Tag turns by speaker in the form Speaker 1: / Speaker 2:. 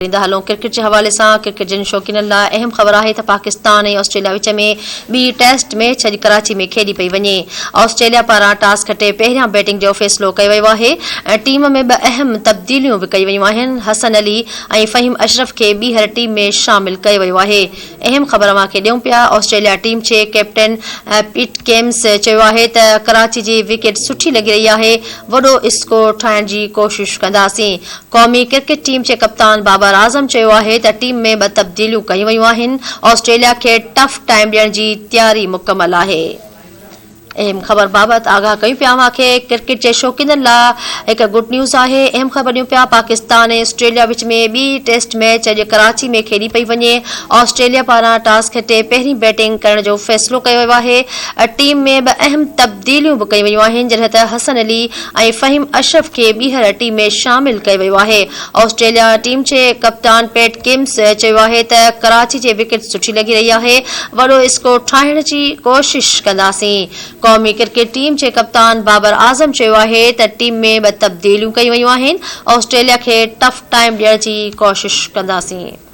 Speaker 1: हलो cricket के हवाले से क्रिकेट जिन शौकीनन ला अहम खबर है तो पाकिस्तान और ऑस्ट्रेलिया विच में बी टेस्ट मैच अज कराची में खेडी पई वने। ऑस्ट्रेलिया पारा टॉस खटे पहिरियां बैटिंग जो फैसलो कयो वियो है। टीम में अहम तब्दीलियों भी कई वयूं आहिनि। हसन अली और फहीम अशरफ के ॿीहर टीम में शामिल कयो वियो है। अहम खबर अवां खे ॾियूं पिया। ऑस्ट्रेलिया टीम के कैप्टन पीट केम्स चयो आहे त कराची जी विकेट सुठी लगी रही है, वडो स्कोर ठाहिण जी कोशिश कंदासीं। कौमी क्रिकेट टीम के कप्तान बाबर आजम चयो आहे त टीम में ब तब्दीलियूं कई वयूं आहिनि। ऑस्ट्रेलिया के टफ टाइम ॾियण जी तैयारी मुकम्मल आहे। अहम खबर बाबत आगाह कयूं पिया अवां खे। क्रिकेट के शौकीनन ला एक गुड न्यूज़ है। अहम खबर ॾियूं पिया। पाकिस्तान ऐं ऑस्ट्रेलिया विच में बी टेस्ट मैच अज कराची में खेडी पई वने। ऑस्ट्रेलिया पारा टॉस खटे पहिरीं बैटिंग करण जो फैसलो कयो वियो आहे। टीम में ब अहम तब्दीलियूं भी कई वयूं आहिनि, जॾहिं त हसन अली और फहीम अशरफ के ॿीहर टीम में शामिल कयो वियो आहे। ऑस्ट्रेलिया टीम के कप्तान पैट केम्स चयो आहे त कराची जे विकेट सुठी लगी रही है, वडो स्कोर ठाहिण जी कोशिश कंदासीं। कौमी क्रिकेट टीम के कप्तान बाबर आजम चयो आहे त टीम में ब तब्दीलियूं कई वयूं आहिनि। ऑस्ट्रेलिया के टफ टाइम ॾियण जी कोशिश कंदासीं।